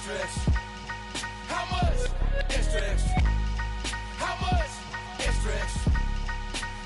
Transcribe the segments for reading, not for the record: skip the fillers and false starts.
extra, extra? How much? Extra, extra. How much? Extra, extra.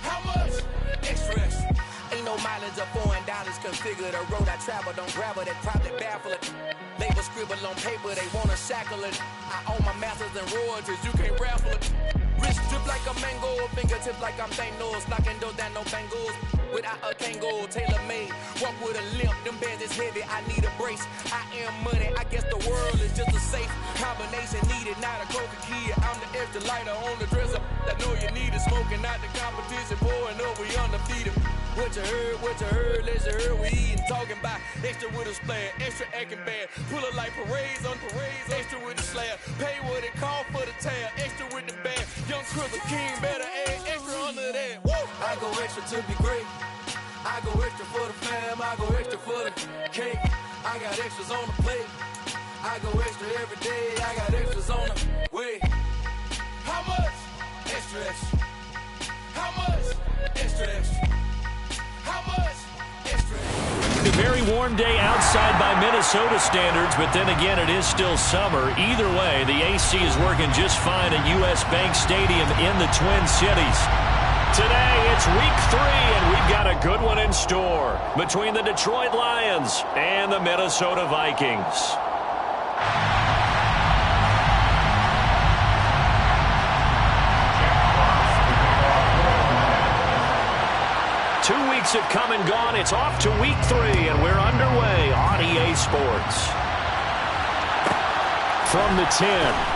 How much? Extra, extra. Ain't no mileage or $4 configure the road I travel. Don't gravel that probably baffle it. Label scribble on paper, they wanna shackle it. I own my masters and royalties, you can't raffle it. Wrist drip like a mango, fingertips like I'm Thanos. Knocking those down, no bangles. Without a Kango, tailor-made. Walk with a limp, them bands is heavy, I need a brace. I am money, I guess the world is just a safe combination needed, not a coca kid. I'm the extra lighter on the dresser. I know you need it, smoking out the competition, pouring up, we undefeated. What you heard, let's you heard, we eatin', talking about extra with a splash, extra acting bad. Pull it like parades on parades, extra with the slab. Pay what it cost for the tab, extra with the bag. Young Crystal King, better add extra under that. Woo! I go extra to be great. I go extra for the fam, I go extra for the cake. I got extras on the plate. I go extra every day, I got extras on the way. How much? Extra, extra. How much? Extra, extra. How much? Extra, extra. A very warm day outside by Minnesota standards, but then again, it is still summer. Either way, the AC is working just fine at U.S. Bank Stadium in the Twin Cities. Today, it's week 3, and we've got a good one in store between the Detroit Lions and the Minnesota Vikings. 2 weeks have come and gone. It's off to week 3, and we're underway on EA Sports. From the 10.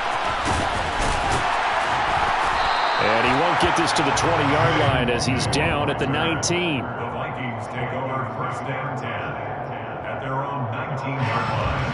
And he won't get this to the 20-yard line as he's down at the 19. The Vikings take over first down 10 at their own 19-yard line.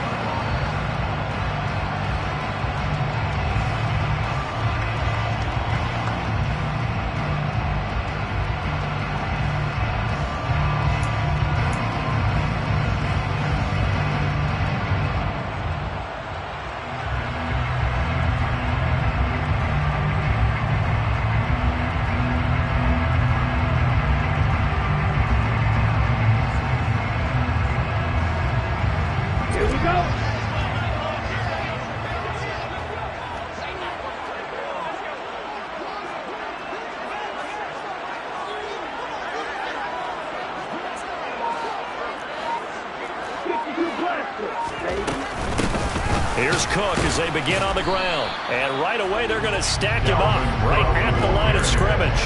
Here's Cook as they begin on the ground. And right away, they're going to stack him up right at the line of scrimmage.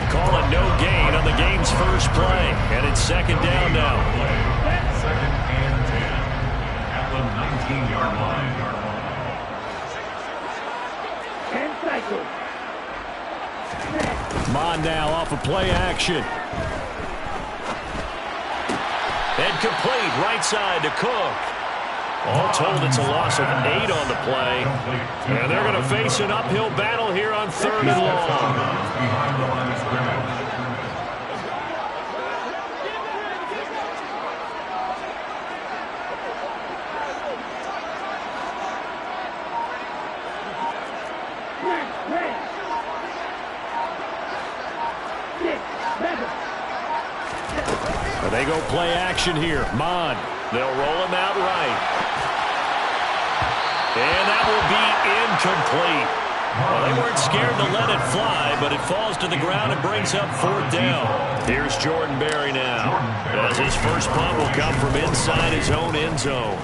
Call it no gain on the game's first play. And it's second down now. Second and 10 at the 19-yard line. 10 seconds. Mon now off of play action. And complete right side to Cook. All told, it's a loss of 8 on the play. And they're going to face an uphill battle here on 3rd and long. Behind the line of scrimmage. They go play action here. Mon. They'll roll him out right. And that will be incomplete. Well, they weren't scared to let it fly, but it falls to the ground and brings up 4th down. Here's Jordan Berry now, as his first punt will come from inside his own end zone.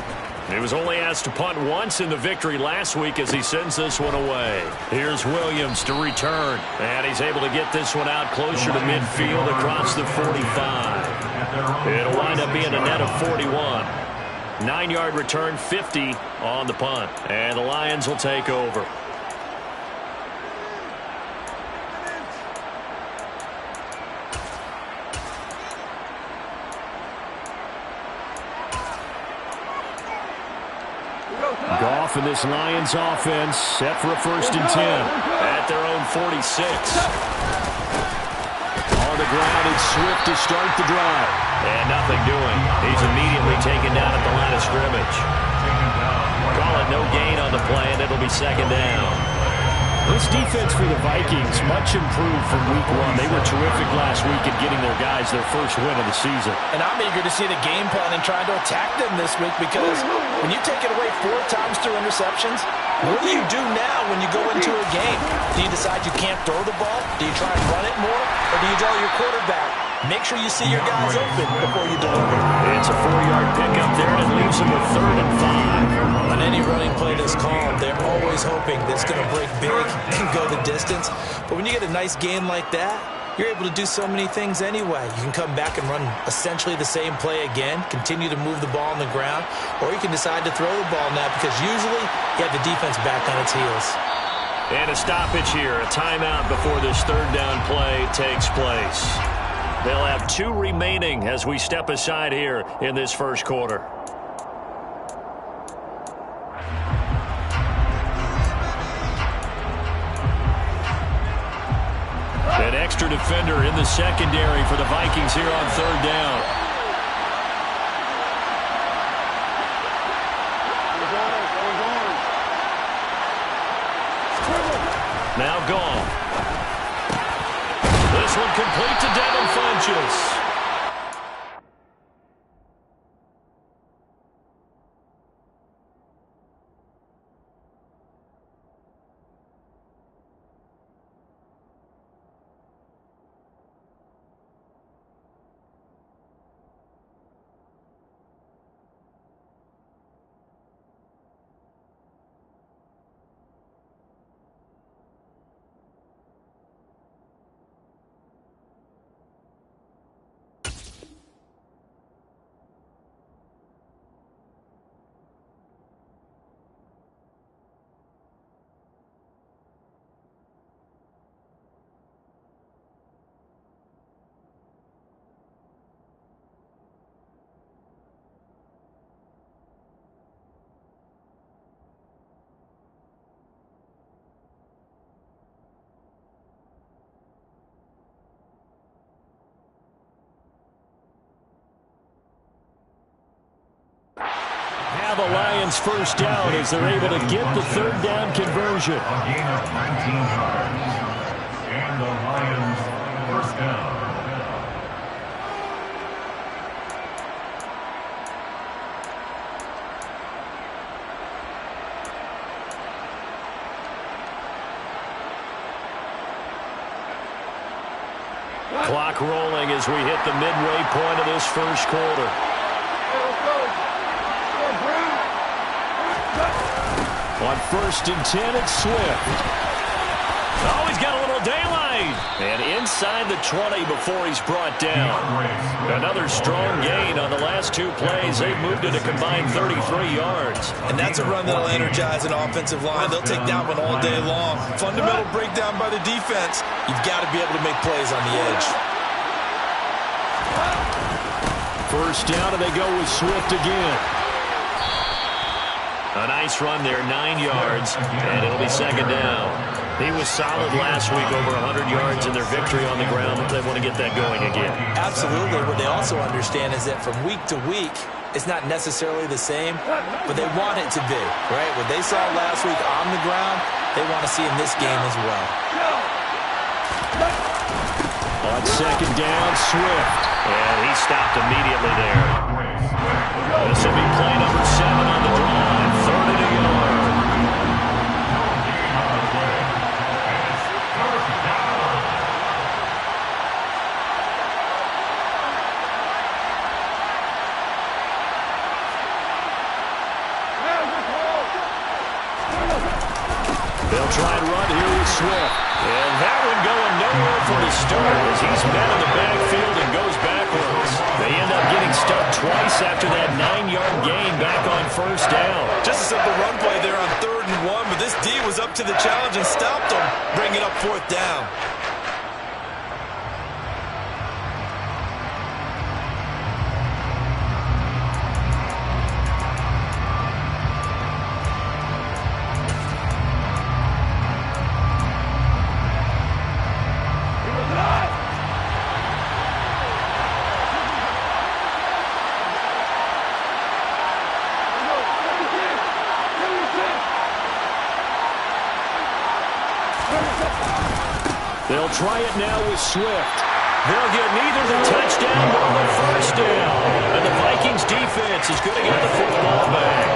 He was only asked to punt once in the victory last week as he sends this one away. Here's Williams to return, and he's able to get this one out closer to midfield across the 45. It'll wind up being a net of 41. 9-yard return, 50 on the punt. And the Lions will take over. Goff and this Lions offense set for a 1st and 10 at their own 46. On the ground, it's Swift to start the drive. And nothing doing. He's immediately taken down at the line of scrimmage. Call it no gain on the play, and it'll be 2nd down. This defense for the Vikings, much improved from week one. They were terrific last week at getting their guys their first win of the season. And I'm eager to see the game plan and trying to attack them this week, because when you take it away 4 times through interceptions, what do you do now when you go into a game? Do you decide you can't throw the ball? Do you try and run it more? Or do you draw your quarterback? Make sure you see your guys open before you deliver. It's a 4-yard pickup there, and it leaves them with 3rd and 5. On any running play that's called, they're always hoping that it's going to break big and go the distance. But when you get a nice game like that, you're able to do so many things anyway. You can come back and run essentially the same play again, continue to move the ball on the ground, or you can decide to throw the ball now, because usually you have the defense back on its heels. And a stoppage here, a timeout before this 3rd down play takes place. They'll have 2 remaining as we step aside here in this first quarter. An extra defender in the secondary for the Vikings here on 3rd down. Now gone. This one complete to Devin Funchess. Now the Lions first down as they're able to get the 3rd down conversion. A gain of 19 yards. And the Lions first down. Clock rolling as we hit the midway point of this first quarter. On 1st and 10, it's Swift. Oh, he's got a little daylight. And inside the 20 before he's brought down. Another strong gain on the last 2 plays. They've moved it a combined 33 yards. And that's a run that'll energize an offensive line. They'll take that one all day long. Fundamental breakdown by the defense. You've got to be able to make plays on the edge. First down, and they go with Swift again. A nice run there, 9 yards, and it'll be 2nd down. He was solid last week, over 100 yards in their victory on the ground. They want to get that going again. Absolutely. What they also understand is that from week to week, it's not necessarily the same, but they want it to be, right? What they saw last week on the ground, they want to see in this game as well. On 2nd down, Swift. And he stopped immediately there. This will be play number 7 on the drive. 3rd and a yard. They'll try and run here with Swift. And that one going nowhere for the start as he's met in the backfield and goes backwards. They end up getting stuck twice after that 9-yard gain back on 1st down. Just a simple run play there on 3rd and 1, but this D was up to the challenge and stopped them, bringing up 4th down. They'll try it now with Swift. They'll get neither the touchdown nor the first down. And the Vikings defense is going to get the football back.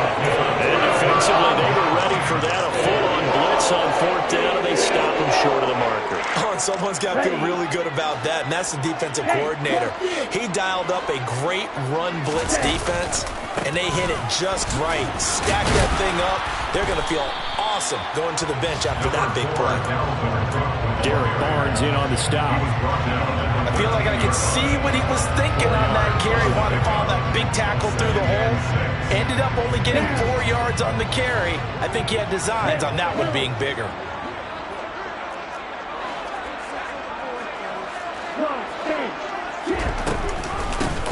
And defensively, they were ready for that. A full-on blitz on 4th down, and they stop them short of the marker. Oh, and someone's got to feel really good about that, and that's the defensive coordinator. He dialed up a great run blitz defense, and they hit it just right. Stack that thing up. They're going to feel awesome going to the bench after that big play. Derek Barnes in on the stop. I feel like I could see what he was thinking on that carry. Wanted to follow that big tackle through the hole. Ended up only getting 4 yards on the carry. I think he had designs on that one being bigger.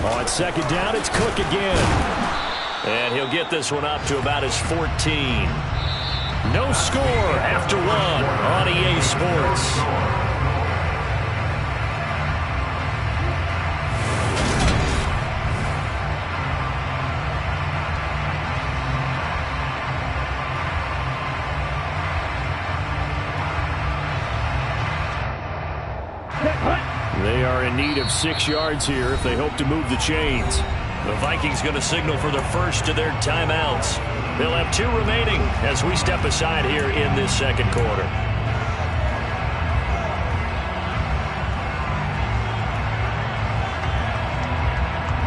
On 2nd down, it's Cook again. And he'll get this one up to about his 14. No score after 1 on EA Sports. They are in need of 6 yards here if they hope to move the chains. The Vikings going to signal for the first of their timeouts. They'll have 2 remaining as we step aside here in this 2nd quarter.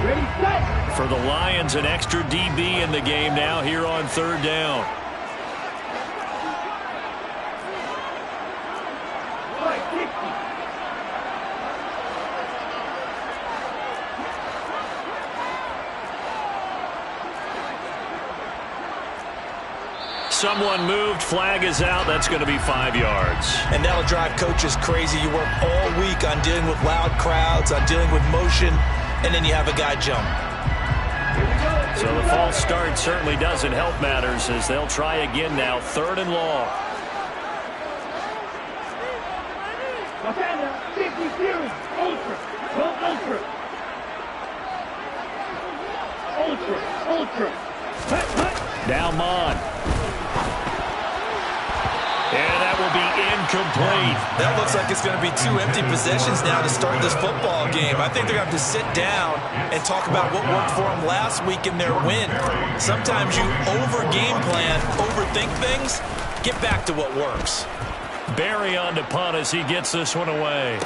Ready, set. For the Lions, an extra DB in the game now here on 3rd down. Someone moved, flag is out. That's going to be 5 yards. And that'll drive coaches crazy. You work all week on dealing with loud crowds, on dealing with motion, and then you have a guy jump. So the false start certainly doesn't help matters as they'll try again now. 3rd and long. Now Mon. And that will be incomplete. That looks like it's going to be 2 empty possessions now to start this football game. I think they're going to have to sit down and talk about what worked for them last week in their win. Sometimes you over-game plan, overthink things, get back to what works. Barry on to punt as he gets this one away.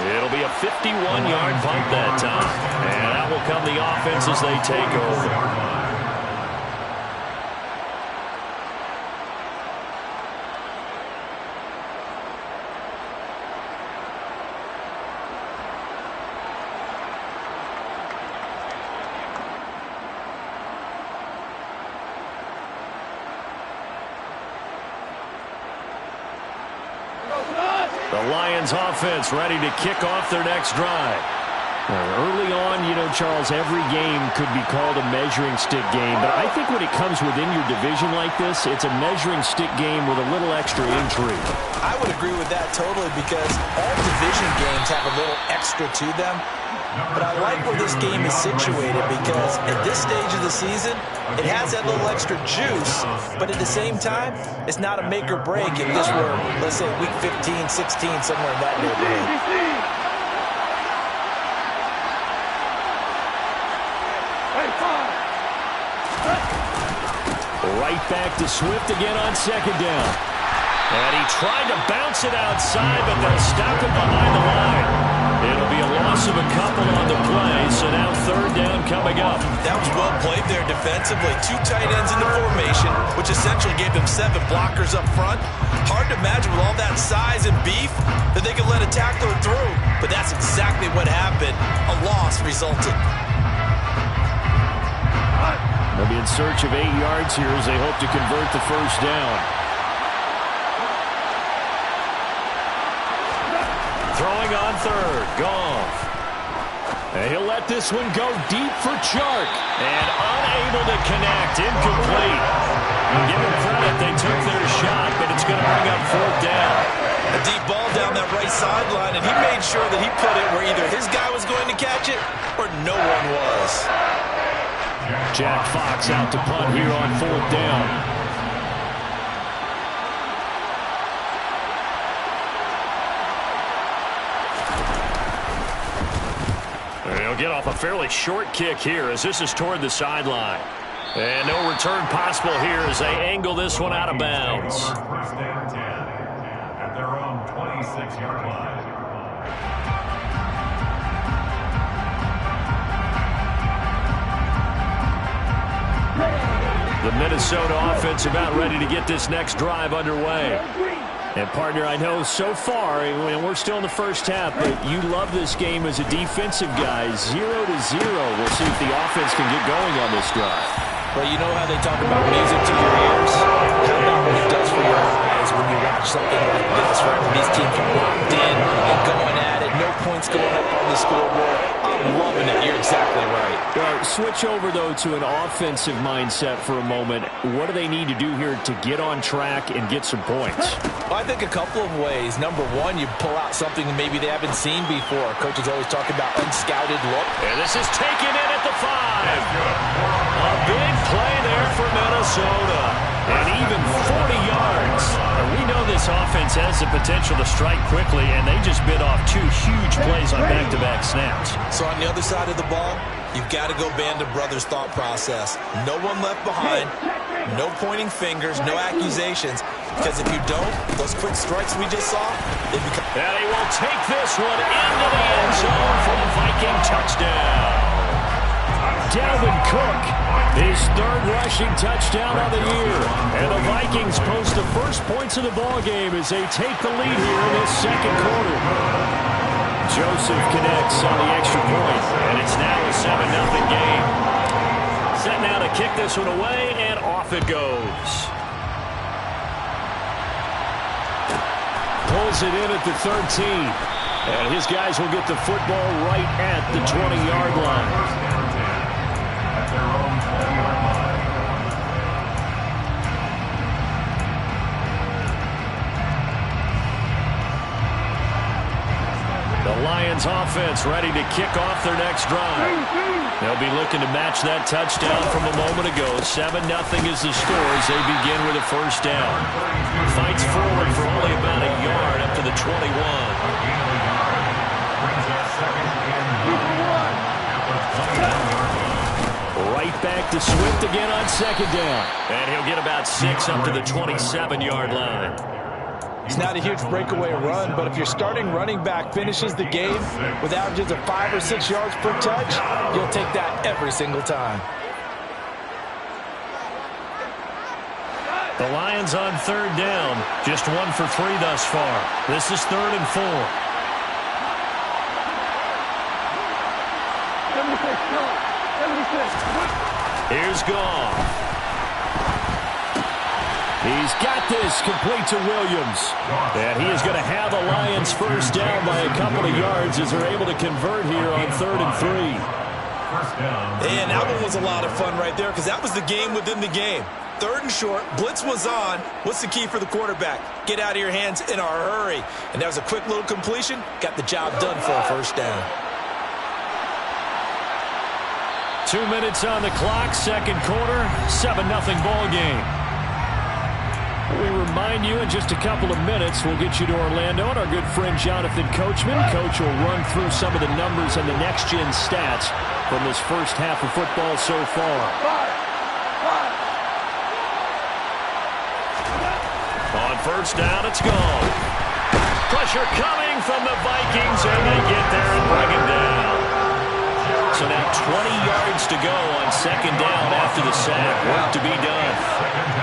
It'll be a 51-yard punt that time. And that will come the offense as they take over. The Lions offense ready to kick off their next drive. Early on, you know, Charles, every game could be called a measuring stick game. But I think when it comes within your division like this, it's a measuring stick game with a little extra intrigue. I would agree with that totally because all division games have a little extra to them. But I like where this game is situated because at this stage of the season, it has that little extra juice, but at the same time, it's not a make or break if this were, let's say, week 15, 16, somewhere in that neighborhood. Right back to Swift again on 2nd down. And he tried to bounce it outside, but they'll stop him behind the line. It'll be a loss of a couple on the play, so now 3rd down coming up. That was well played there defensively. 2 tight ends in the formation, which essentially gave them 7 blockers up front. Hard to imagine with all that size and beef that they could let a tackler through, but that's exactly what happened. A loss resulted. They'll be in search of 8 yards here as they hope to convert the 1st down. Throwing on 3rd, Goff. And he'll let this one go deep for Chark. And unable to connect, incomplete. Give them credit, they took their shot, but it's going to bring up 4th down. A deep ball down that right sideline, and he made sure that he put it where either his guy was going to catch it or no one was. Jack Fox out to punt here on 4th down. A fairly short kick here as this is toward the sideline. And no return possible here as they angle this one out of bounds. First down 10 at their own 26-yard line. The Minnesota offense about ready to get this next drive underway. And, partner, I know so far, and we're still in the first half, but you love this game as a defensive guy. 0-0. We'll see if the offense can get going on this drive. Well, you know how they talk about music to your ears? How about what it does for your eyes when you watch something like this, right? When these teams are locked in and going at it, no points going up on the scoreboard. I'm loving it. You're exactly right. Well, switch over, though, to an offensive mindset for a moment. What do they need to do here to get on track and get some points? Well, I think a couple of ways. Number one, you pull out something maybe they haven't seen before. Coaches always talk about unscouted look. And this is taken in at the 5. A big play there for Minnesota. And even 40 yards. And we know this offense has the potential to strike quickly, and they just bit off 2 huge plays on back-to-back snaps. So on the other side of the ball, you've got to go Band of Brothers thought process. No one left behind. No pointing fingers, no accusations. Because if you don't, those quick strikes we just saw, they become... And he will take this one into the end zone for the Viking touchdown. Dalvin Cook, his 3rd rushing touchdown of the year. And the Vikings post the first points of the ballgame as they take the lead here in this second quarter. Joseph connects on the extra point, and it's now a 7-0 game. Set now to kick this one away, and off it goes. Pulls it in at the 13. And his guys will get the football right at the 20-yard line. At their own 20-yard line. The Lions offense ready to kick off their next drive. They'll be looking to match that touchdown from a moment ago. 7-0 is the score as they begin with a first down. Fights forward for only about a yard up to the 21. Right back to Swift again on second down. And he'll get about 6 up to the 27-yard line. It's not a huge breakaway run, but if your starting running back finishes the game with averages of 5 or 6 yards per touch, you'll take that every single time. The Lions on 3rd down, just 1 for 3 thus far. This is 3rd and 4. 76. Here's Goff. He's got this complete to Williams. And he is going to have a Lions first down by a couple of yards as they're able to convert here on 3rd and 3. And that one was a lot of fun right there because that was the game within the game. 3rd and short, blitz was on. What's the key for the quarterback? Get out of your hands in a hurry. And that was a quick little completion. Got the job done for a first down. 2 minutes on the clock, second quarter, 7-0 ball game. We remind you in just a couple of minutes, we'll get you to Orlando and our good friend Jonathan Coachman. Coach will run through some of the numbers and the next-gen stats from this first half of football so far. On first down, it's gone. Pressure coming from the Vikings, and they get there and bring him down. So now 20 yards to go on second down after the sack. Work to be done.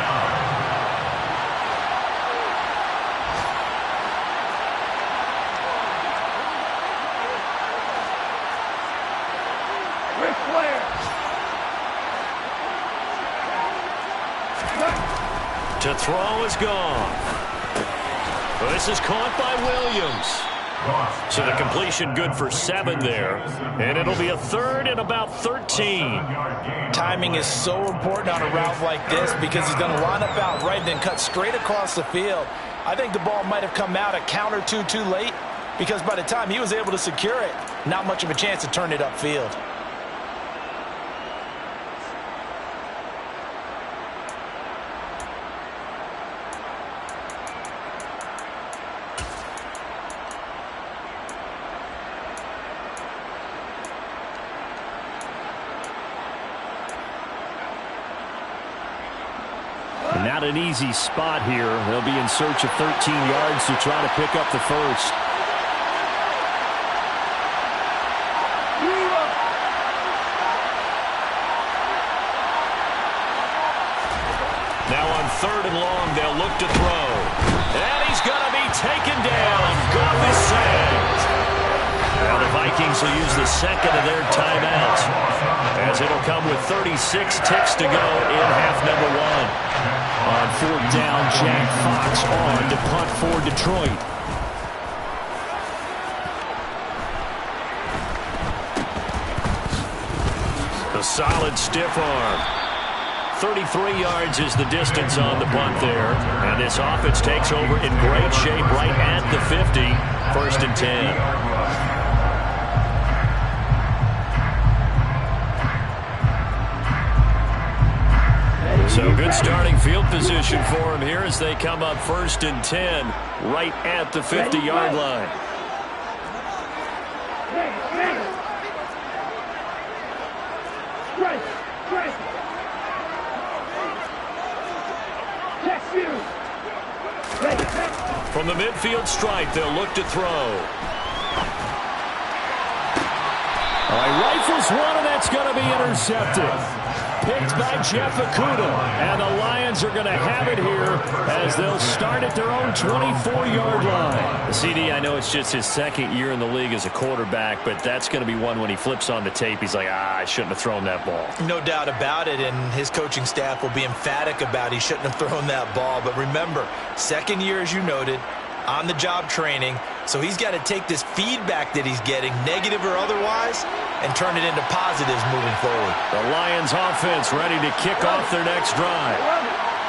To throw is gone. This is caught by Williams. So the completion good for 7 there. And it'll be a 3rd and about 13. Timing is so important on a route like this because he's going to line up out right and then cut straight across the field. I think the ball might have come out a count or two too late because by the time he was able to secure it, not much of a chance to turn it upfield. Not an easy spot here. They'll be in search of 13 yards to try to pick up the first. Now on 3rd and long, they'll look to throw. And he's going to be taken down. Goff is sacked. Now the Vikings will use the second of their timeouts, as it'll come with 36 ticks to go in half number 1. On 4th down, Jack Fox on to punt for Detroit. A solid stiff arm. 33 yards is the distance on the punt there. And this offense takes over in great shape right at the 50. 1st and 10. So good starting field position for him here as they come up 1st and 10 right at the 50-yard line. From the midfield stripe, they'll look to throw. All right, rifles one, and that's going to be intercepted. Picked by Jeff Okudah, and the Lions are going to have it here as they'll start at their own 24-yard line. CD, I know it's just his 2nd year in the league as a quarterback, but that's going to be one when he flips on the tape, he's like, I shouldn't have thrown that ball. No doubt about it, and his coaching staff will be emphatic about he shouldn't have thrown that ball. But remember, 2nd year, as you noted, on-the-job training, so he's got to take this feedback that he's getting, negative or otherwise, and turn it into positives moving forward. The Lions offense ready to kick off their next drive.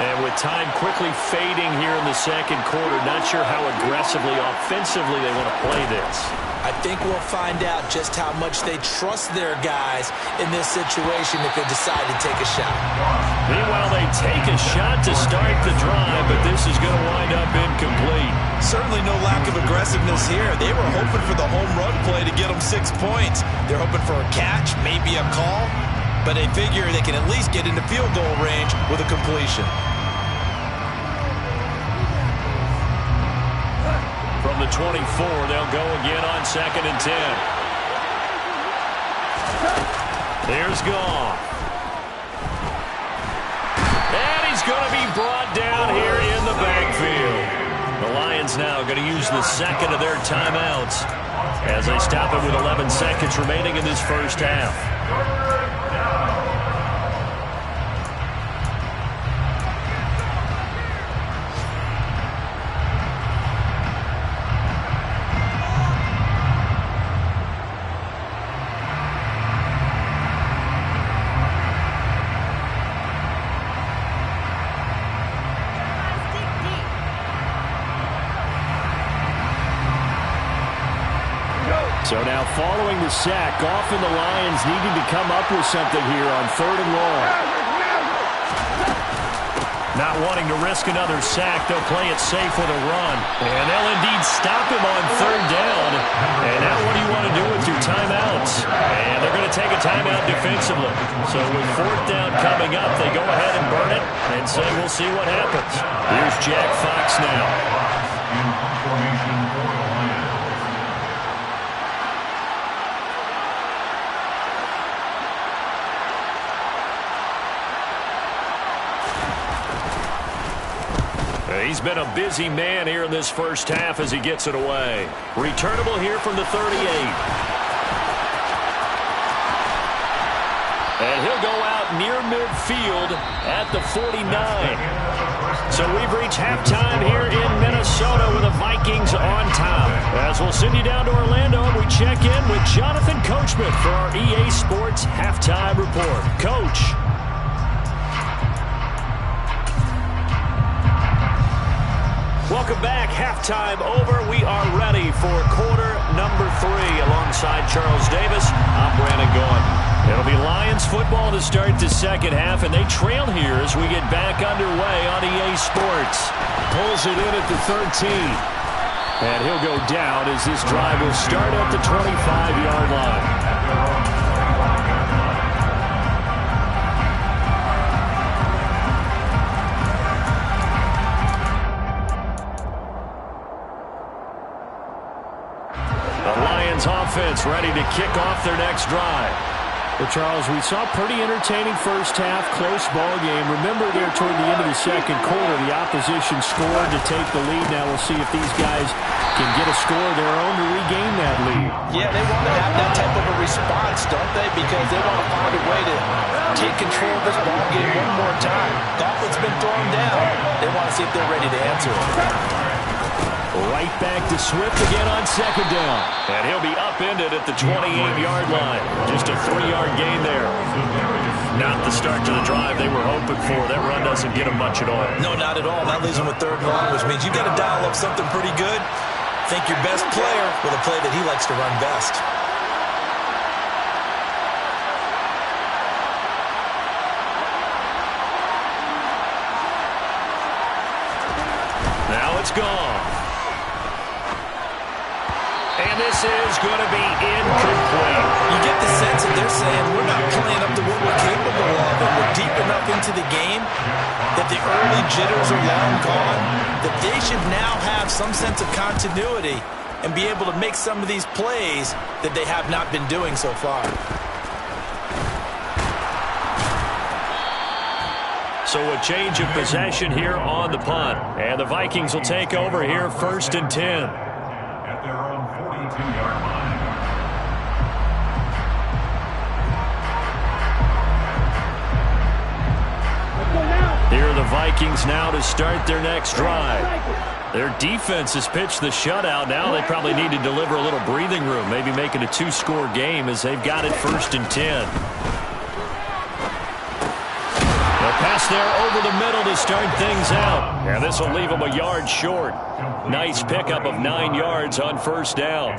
And with time quickly fading here in the 2nd quarter, not sure how aggressively, offensively they want to play this. I think we'll find out just how much they trust their guys in this situation if they decide to take a shot. Meanwhile, they take a shot to start the drive, but this is going to wind up incomplete. Certainly no lack of aggressiveness here. They were hoping for the home run play to get them 6 points. They're hoping for a catch, maybe a call, but they figure they can at least get into field goal range with a completion. From the 24, they'll go again on 2nd and 10. There's Goff. And he's going to be brought down here in the backfield. The Lions now going to use the 2nd of their timeouts as they stop it with 11 seconds remaining in this first half. So now following the sack, Goff and the Lions needing to come up with something here on 3rd and long. Not wanting to risk another sack, they'll play it safe with a run. And they'll indeed stop him on 3rd down. And now what do you want to do with your timeouts? And they're going to take a timeout defensively. So with 4th down coming up, they go ahead and burn it and say we'll see what happens. Here's Jack Fox now. In formation for the Lions. He's been a busy man here in this first half as he gets it away. Returnable here from the 38. And he'll go out near midfield at the 49. So we've reached halftime here in Minnesota with the Vikings on top. As we'll send you down to Orlando, we check in with Jonathan Coachman for our EA Sports Halftime Report. Coach. Welcome back. Halftime over. We are ready for quarter number 3. Alongside Charles Davis, I'm Brandon Gaudin. It'll be Lions football to start the second half, and they trail here as we get back underway on EA Sports. Pulls it in at the 13. And he'll go down as this drive will start at the 25-yard line. offense ready to kick off their next drive. Well, Charles, we saw a pretty entertaining first half, close ball game. Remember there toward the end of the second quarter, the opposition scored to take the lead. Now we'll see if these guys can get a score of their own to regain that lead. Yeah, they want to have that type of a response, don't they? Because they want to find a way to take control of this ball game one more time. Gauntlet's been thrown down. They want to see if they're ready to answer it. Right back to Swift again on second down. And he'll be upended at the 28-yard line. Just a 3-yard gain there. Not the start to the drive they were hoping for. That run doesn't get them much at all. No, not at all. That leaves them with third and long, which means you've got to dial up something pretty good. Think your best player with a play that he likes to run best. Now it's gone. And this is going to be incomplete. You get the sense that they're saying we're not playing up to what we're capable of, and we're deep enough into the game that the early jitters are long gone, that they should now have some sense of continuity and be able to make some of these plays that they have not been doing so far. So a change of possession here on the punt. And the Vikings will take over here 1st and 10. At their own 42-yard line. Here are the Vikings now to start their next drive. Their defense has pitched the shutout. Now they probably need to deliver a little breathing room, maybe make it a 2-score game as they've got it 1st and 10. Pass there over the middle to start things out. And this will leave them a yard short. Nice pickup of 9 yards on 1st down.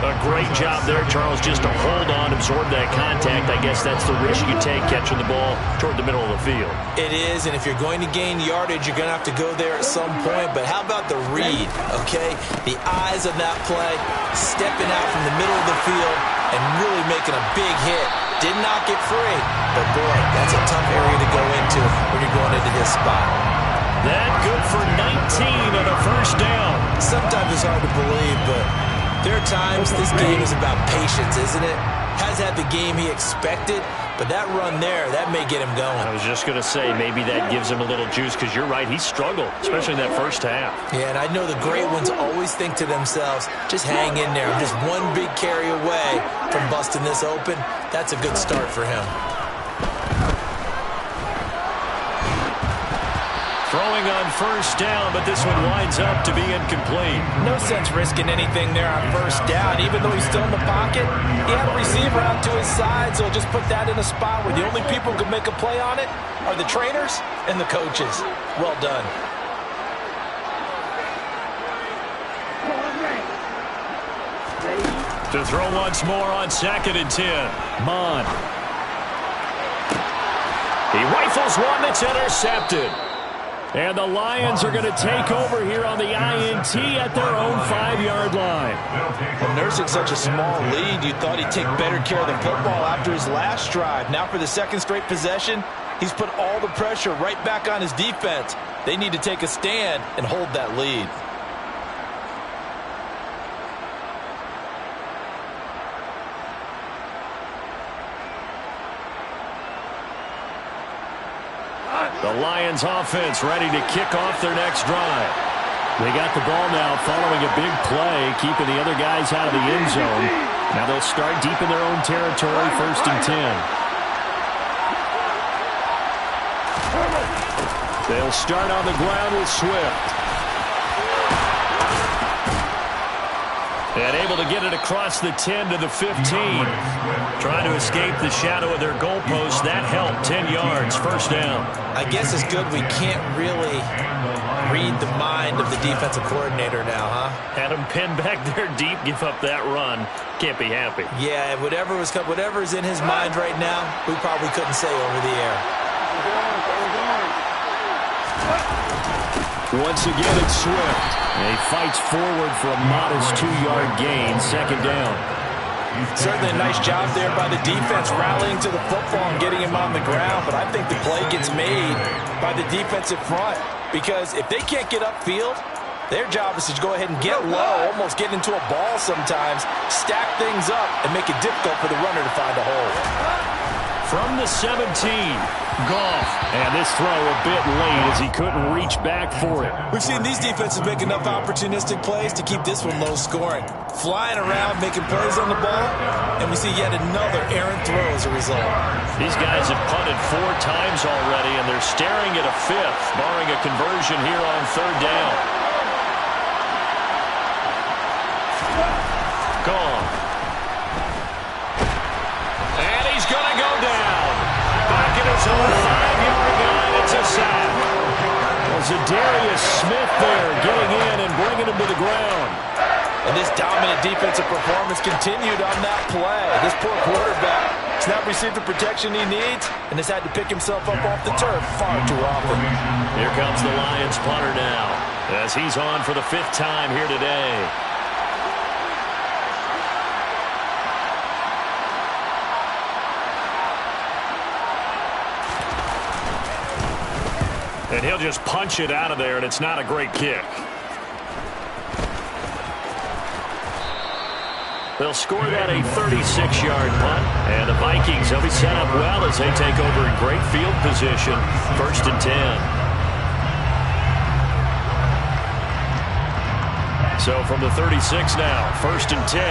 A great job there, Charles, just to hold on, absorb that contact. I guess that's the risk you take catching the ball toward the middle of the field. It is, and if you're going to gain yardage, you're going to have to go there at some point. But how about the read, okay? The eyes of that play, stepping out from the middle of the field and really making a big hit. Did not get free, but boy, that's a tough area to go into when you're going into his spot. That good for 19 on a 1st down. Sometimes it's hard to believe, but there are times this game is about patience, isn't it? Has had the game he expected, but that run there, that may get him going. I was just going to say, maybe that gives him a little juice, because you're right, he struggled, especially in that first half. Yeah, and I know the great ones always think to themselves, just hang in there. I'm just one big carry away from busting this open. That's a good start for him. Throwing on 1st down, but this one winds up to be incomplete. No sense risking anything there on 1st down. Even though he's still in the pocket, he had a receiver out to his side, so just put that in a spot where the only people who can make a play on it are the trainers and the coaches. Well done. To throw once more on 2nd and 10. Mon. He rifles one that's intercepted. And the Lions are going to take over here on the INT at their own 5-yard line. Well, nursing such a small lead, you thought he'd take better care of the football after his last drive. Now for the 2nd straight possession, he's put all the pressure right back on his defense. They need to take a stand and hold that lead. The Lions offense ready to kick off their next drive. They got the ball now following a big play, keeping the other guys out of the end zone. Now they'll start deep in their own territory, 1st and 10. They'll start on the ground with Swift. And able to get it across the 10 to the 15. Trying to escape the shadow of their goalpost. That helped. 10 yards. 1st down. I guess it's good we can't really read the mind of the defensive coordinator now, huh? Had him pinned back there deep, give up that run. Can't be happy. Yeah, whatever's in his mind right now, we probably couldn't say over the air. Once again, it's Swift. And he fights forward for a modest 2-yard gain, 2nd down. Certainly a nice job there by the defense, rallying to the football and getting him on the ground. But I think the play gets made by the defensive front. Because if they can't get upfield, Their job is to go ahead and get low, almost get into a ball sometimes, stack things up, and make it difficult for the runner to find a hole. From the 17, Goff. And this throw a bit late as he couldn't reach back for it. We've seen these defenses make enough opportunistic plays to keep this one low scoring. Flying around, making plays on the ball, and we see yet another errant throw as a result. These guys have punted 4 times already, and they're staring at a 5th, barring a conversion here on 3rd down. Gone. And he's going to go down. Back at his own 5-yard line. It's a sack. Well, Zadarius Smith there getting in and bringing him to the ground. And this dominant defensive performance continued on that play. This poor quarterback has not received the protection he needs and has had to pick himself up off the turf far too often. Here comes the Lions punter now as he's on for the 5th time here today. And he'll just punch it out of there, and it's not a great kick. They'll score that a 36-yard punt. And the Vikings will be set up well as they take over in great field position. 1st and 10. So from the 36 now, 1st and 10.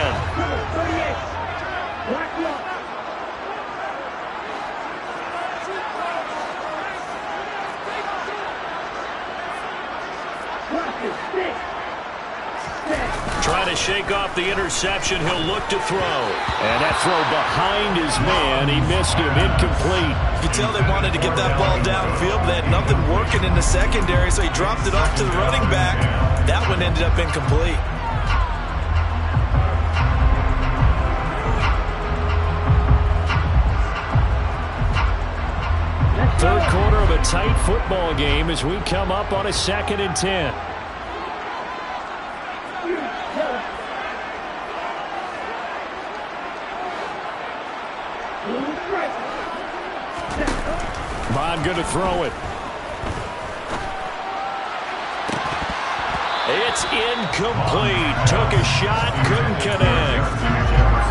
Trying to shake off the interception. He'll look to throw. And that throw behind his man. He missed him. Incomplete. You could tell they wanted to get that ball downfield, but they had nothing working in the secondary, so he dropped it off to the running back. That one ended up incomplete. Third quarter of a tight football game as we come up on a 2nd and 10. Bond going to throw it. It's incomplete. Took a shot, couldn't connect.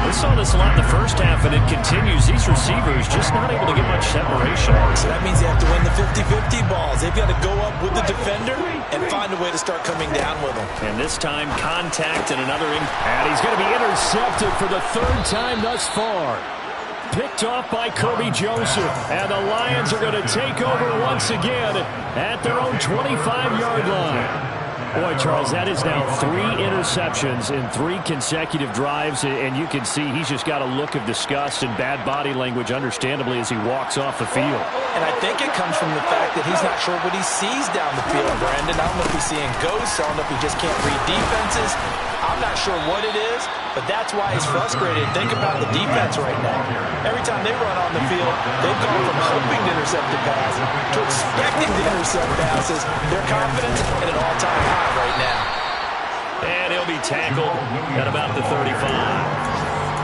We saw this a lot in the first half, and it continues. These receivers just not able to get much separation. So that means they have to win the 50-50 balls. They've got to go up with the defender and find a way to start coming down with them. And this time, contact and another. And he's going to be intercepted for the 3rd time thus far. Picked off by Kirby Joseph. And the Lions are going to take over once again at their own 25-yard line. Boy, Charles, that is now 3 interceptions in 3 consecutive drives, and you can see he's just got a look of disgust and bad body language, understandably, as he walks off the field. And I think it comes from the fact that he's not sure what he sees down the field, Brandon. I don't know if he's seeing ghosts. I don't know if he just can't read defenses. I'm not sure what it is, but that's why he's frustrated. Think about the defense right now. Every time they run on the field, they've gone from hoping to intercept the pass to expecting to intercept passes. Their confidence at an all-time high right now. And he'll be tackled at about the 35.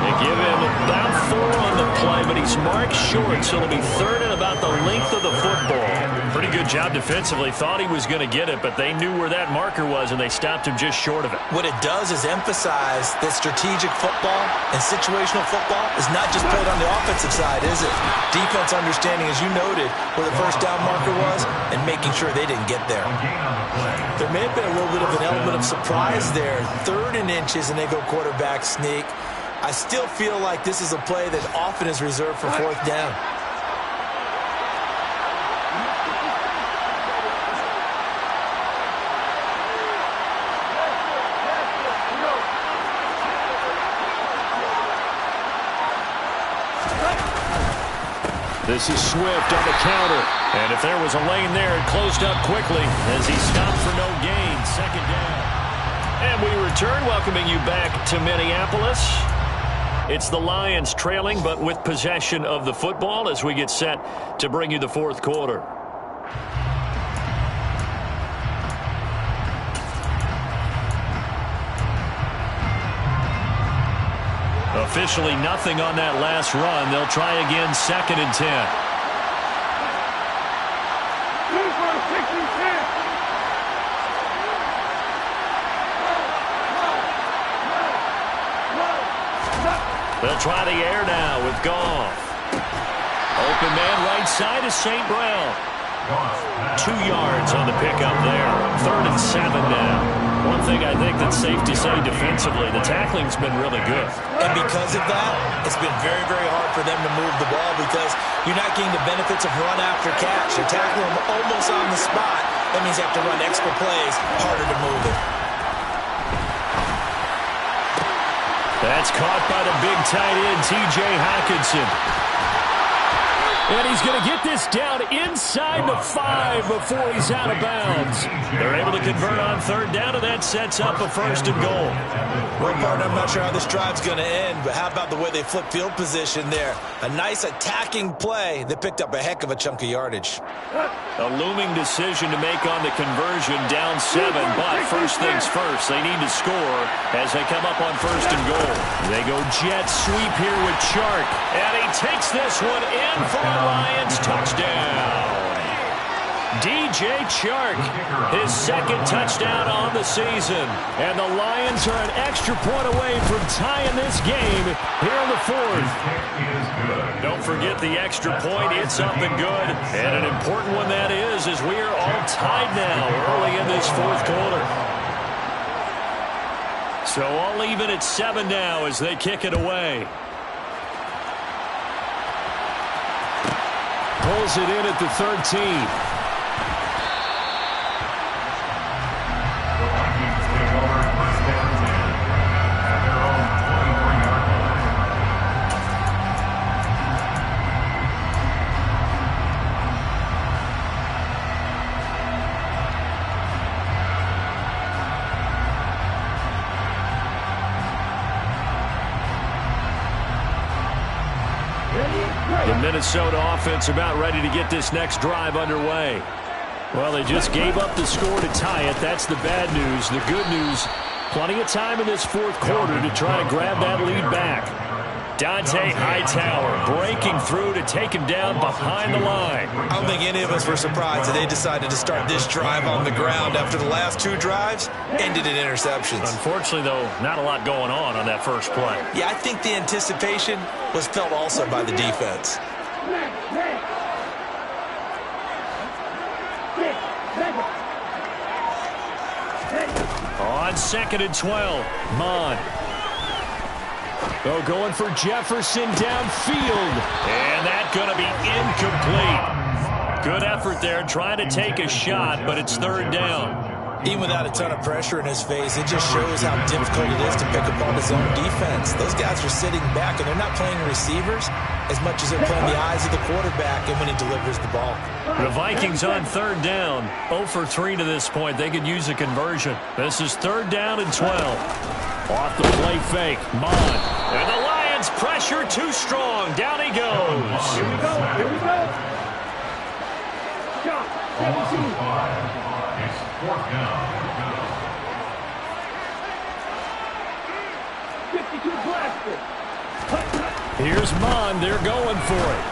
They give him about 4 on the play, but he's marked short, so it'll be 3rd and about the length of the football. Pretty good job defensively. Thought he was going to get it, but they knew where that marker was, and they stopped him just short of it. What it does is emphasize that strategic football and situational football is not just played on the offensive side, is it? Defense understanding, as you noted, where the 1st down marker was and making sure they didn't get there. There may have been a little bit of an element of surprise there. 3rd and inches, and they go quarterback sneak. I still feel like this is a play that often is reserved for 4th down. This is Swift on the counter. And if there was a lane there, it closed up quickly as he stopped for no gain. 2nd down. And we return, welcoming you back to Minneapolis. It's the Lions trailing, but with possession of the football as we get set to bring you the 4th quarter. Officially nothing on that last run. They'll try again, 2nd and 10. They'll try the air now with Goff. Open man right side is St. Brown. 2 yards on the pickup there. 3rd and 7 now. One thing I think that's safe to say defensively, the tackling's been really good. And because of that, it's been very, very hard for them to move the ball because you're not getting the benefits of run after catch. You're tackling them almost on the spot. That means you have to run extra plays, harder to move it. That's caught by the big tight end, T.J. Hockenson. And he's going to get this down inside the 5 before he's out of bounds. They're able to convert on 3rd down, and that sets up a 1st and goal. Well, partner, I'm not sure how this drive's going to end, but how about the way they flip field position there? A nice attacking play that picked up a heck of a chunk of yardage. A looming decision to make on the conversion, down 7, but first things first, they need to score as they come up on 1st and goal. They go jet sweep here with Chark, and he takes this one in for a Lions touchdown. DJ Chark, his 2nd touchdown on the season. And the Lions are an extra point away from tying this game here in the 4th. Don't forget the extra point. It's up and good. And an important one that is, as we are all tied now early in this 4th quarter. So I'll leave it at 7 now as they kick it away. Pulls it in at the 13. The Minnesota offense about ready to get this next drive underway. Well, they just gave up the score to tie it. That's the bad news. The good news, plenty of time in this 4th quarter to try to grab that lead back. Dante Hightower breaking through to take him down behind the line. I don't think any of us were surprised that they decided to start this drive on the ground after the last 2 drives ended in interceptions. Unfortunately, though, not a lot going on that first play. Yeah, I think the anticipation was felt also by the defense. On 2nd and 12, Mon. Oh, going for Jefferson downfield. And that's going to be incomplete. Good effort there, trying to take a shot, but it's 3rd down. Even without a ton of pressure in his face, it just shows how difficult it is to pick up on his own defense. Those guys are sitting back, and they're not playing receivers as much as they're playing the eyes of the quarterback and when he delivers the ball. The Vikings on 3rd down, 0 for 3 to this point. They could use a conversion. This is 3rd down and 12. Off the play fake, Mon. And the Lions pressure too strong. Down he goes. Here we go. Here we go. Shot. 17. It's 4th down. 52 blaster. Here's Mon. They're going for it.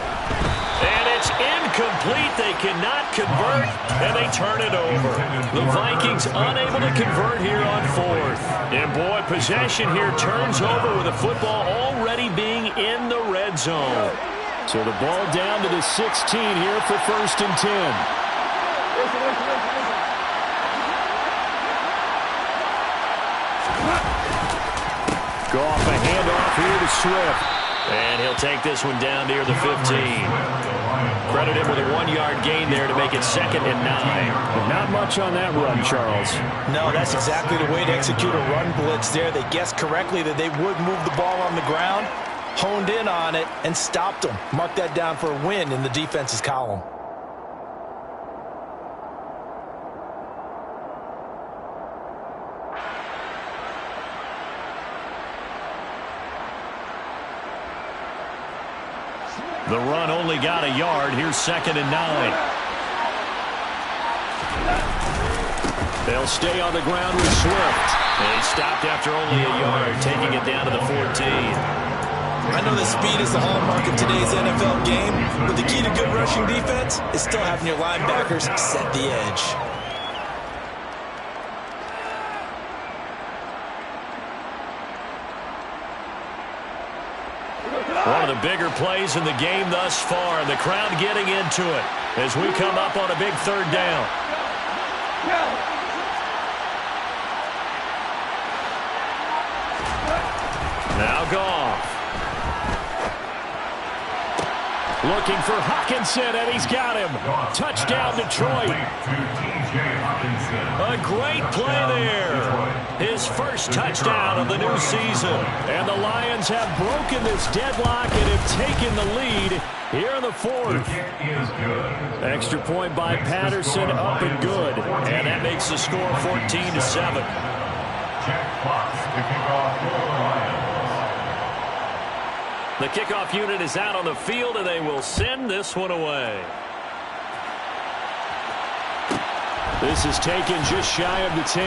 And it's incomplete. They cannot convert, and they turn it over. The Vikings unable to convert here on 4th. And, boy, possession here turns over with the football already being in the red zone. So the ball down to the 16 here for 1st and 10. Goff, a handoff here to Swift. And he'll take this one down near the 15. Credit him with a 1-yard gain there to make it 2nd and 9. But not much on that run, Charles. No, that's exactly the way to execute a run blitz there. They guessed correctly that they would move the ball on the ground, honed in on it, and stopped them. Mark that down for a win in the defense's column. The run only got a yard. Here's 2nd and 9. They'll stay on the ground with Swift. They stopped after only a yard, taking it down to the 14. I know that speed is the hallmark of today's NFL game, but the key to good rushing defense is still having your linebackers set the edge. of the bigger plays in the game thus far, and the crowd getting into it as we come up on a big third down. Now Goff. Looking for Hockenson, and he's got him. Touchdown, Detroit. A great play there. His first touchdown of the new season. And the Lions have broken this deadlock and have taken the lead here in the fourth. Extra point by Patterson, up and good. And that makes the score 14-7. Jack Fox to kick off for the Lions. The kickoff unit is out on the field, and they will send this one away. This is taken just shy of the 10.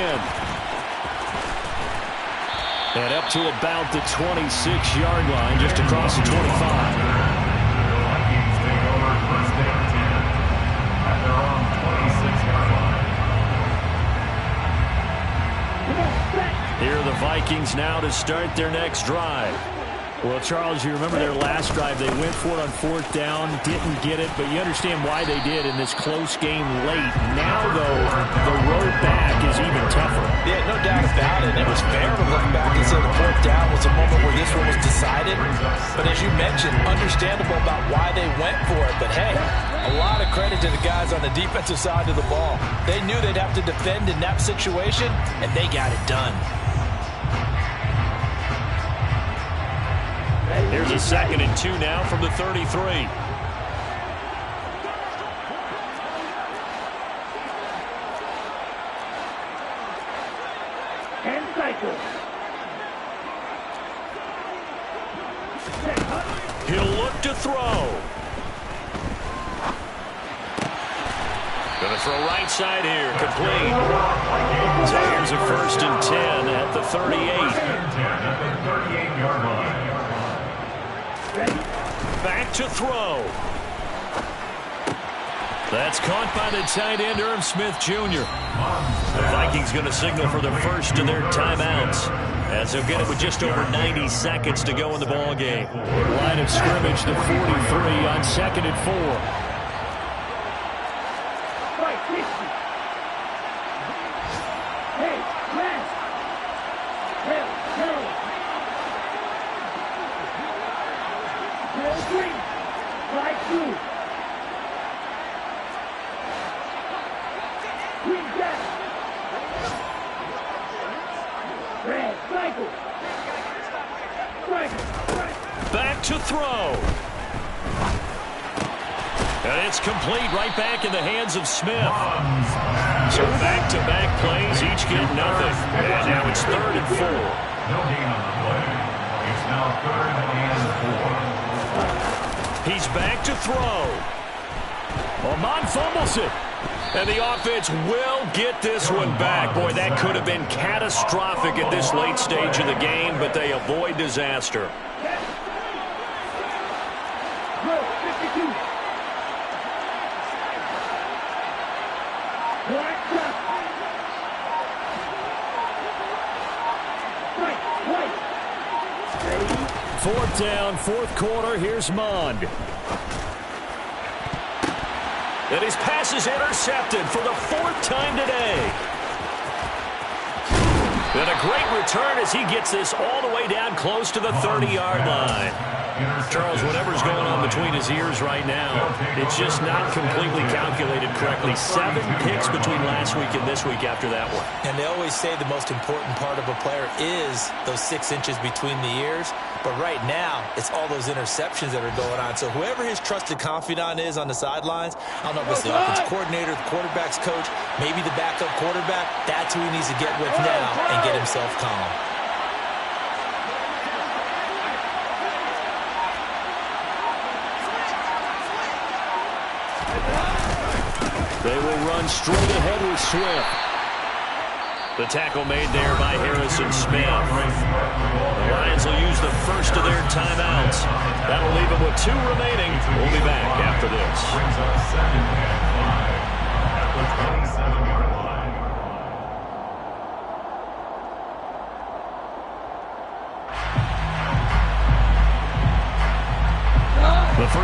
And up to about the 26-yard line, just across the 25. The Vikings take over first down 10 at their own 26-yard line. Here are the Vikings now to start their next drive. Well, Charles, you remember their last drive. They went for it on fourth down, didn't get it, but you understand why they did in this close game late. Now, though, the road back is even tougher. Yeah, no doubt about it. It was fair to look back and say the fourth down was a moment where this one was decided. But as you mentioned, understandable about why they went for it. But, hey, a lot of credit to the guys on the defensive side of the ball. They knew they'd have to defend in that situation, and they got it done. Here's a 2nd and 2 now from the 33. And cycle. He'll look to throw. Going to throw right side here, complete. So here's a 1st and 10 at the 38. 38-yard line. Back to throw. That's caught by the tight end, Irv Smith Jr. The Vikings going to signal for the first of their timeouts, as they'll get it with just over 90 seconds to go in the ball game. Line of scrimmage, the 43 on 2nd and 4. Right, 60. Hey, last. Hell, hell. Hell, green. Right, two. Green back. Red, cycle. Cycle. Back to throw. And it's complete right back in the hands of Smith. So back-to-back plays, each get nothing. And now it's 3rd and 4. No gain on the play. It's now 3rd and 4. He's back to throw. Amon fumbles it. And the offense will get this one back. Boy, that could have been catastrophic at this late stage of the game, but they avoid disaster. Go, 52. Black shot. White. Fourth down, fourth quarter. Here's Mond. And his pass is intercepted for the 4th time today. And a great return as he gets this all the way down close to the 30-yard line. Charles, whatever's going on between his ears right now, it's just not completely calculated correctly. 7 picks between last week and this week after that one. And they always say the most important part of a player is those 6 inches between the ears. But right now, it's all those interceptions that are going on. So whoever his trusted confidant is on the sidelines, I don't know if it's the offensive coordinator, the quarterback's coach, maybe the backup quarterback, that's who he needs to get with now and get himself calm. They will run straight ahead with Swift. The tackle made there by Harrison Smith. The Lions will use the first of their timeouts. That'll leave them with 2 remaining. We'll be back after this. Brings up 2nd and 5 at the 27-yard line.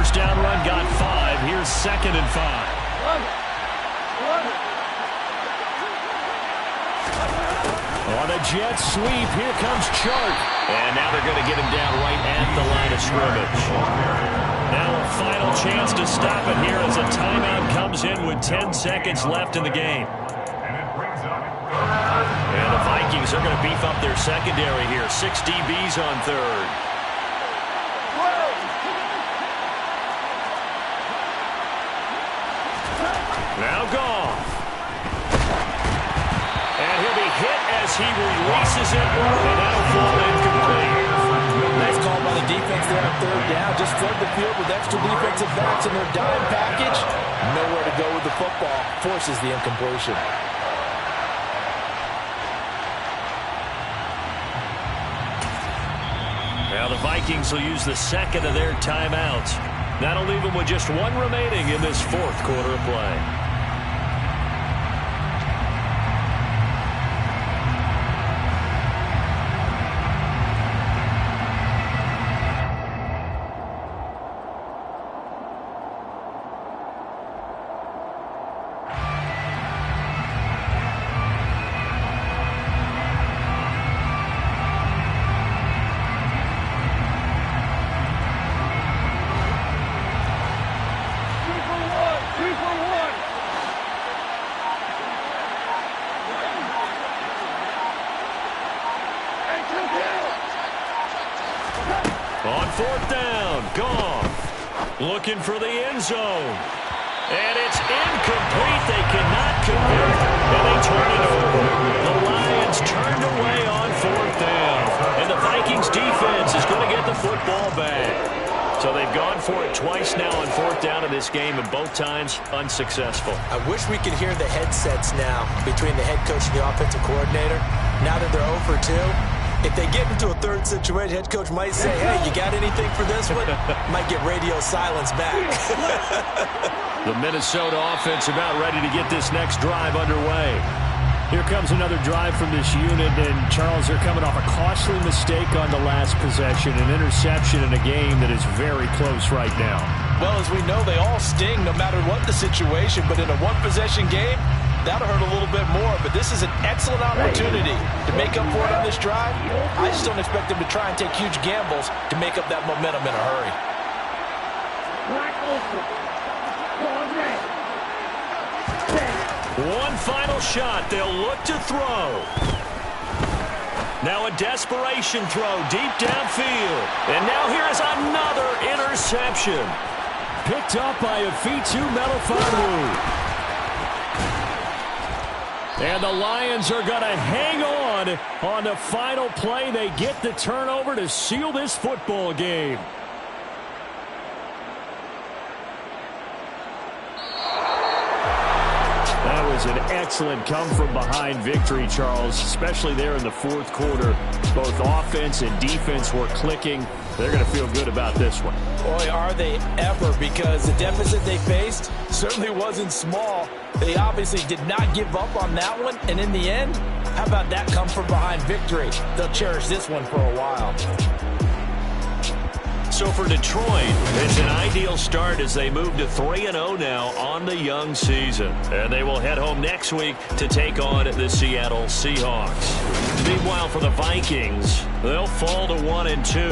first down run got 5. Here's 2nd and 5. On a jet sweep, here comes Chark. And now they're going to get him down right at the line of scrimmage. Now a final chance to stop it here as a timeout comes in with 10 seconds left in the game. And the Vikings are going to beef up their secondary here. 6 DBs on third. Now Goff. And he'll be hit as he releases it. And that'll fall incomplete. Nice call by the defense there on third down. Just flood the field with extra defensive backs in their dime package. Nowhere to go with the football. Forces the incompletion. Now the Vikings will use the second of their timeouts. That'll leave them with just 1 remaining in this 4th quarter of play. On 4th down, Goff looking for the end zone. And it's incomplete. They cannot convert, and they turn it over. The Lions turned away on 4th down. And the Vikings defense is going to get the football back. So they've gone for it twice now on 4th down in this game, and both times unsuccessful. I wish we could hear the headsets now between the head coach and the offensive coordinator. Now that they're 0 for 2. If they get into a third situation, head coach might say, hey, you got anything for this one? Might get radio silence back. The Minnesota offense about ready to get this next drive underway. Here comes another drive from this unit, and Charles, they're coming off a costly mistake on the last possession, an interception in a game that is very close right now. Well, as we know, they all sting no matter what the situation, but in a one-possession game, that'll hurt a little bit more, but this is an excellent opportunity to make up for it on this drive. I just don't expect them to try and take huge gambles to make up that momentum in a hurry. One final shot. They'll look to throw. Now a desperation throw deep downfield. And now here's another interception. Picked up by Afitu Melifonwu. And the Lions are going to hang on the final play. They get the turnover to seal this football game. That was an excellent come-from-behind victory, Charles, especially there in the 4th quarter. Both offense and defense were clicking. They're going to feel good about this one. Boy, are they ever, because the deficit they faced certainly wasn't small. They obviously did not give up on that one, and in the end, how about that come-from-behind victory? They'll cherish this one for a while. So for Detroit, it's an ideal start as they move to 3-0 now on the young season. And they will head home next week to take on the Seattle Seahawks. Meanwhile, for the Vikings, they'll fall to 1-2.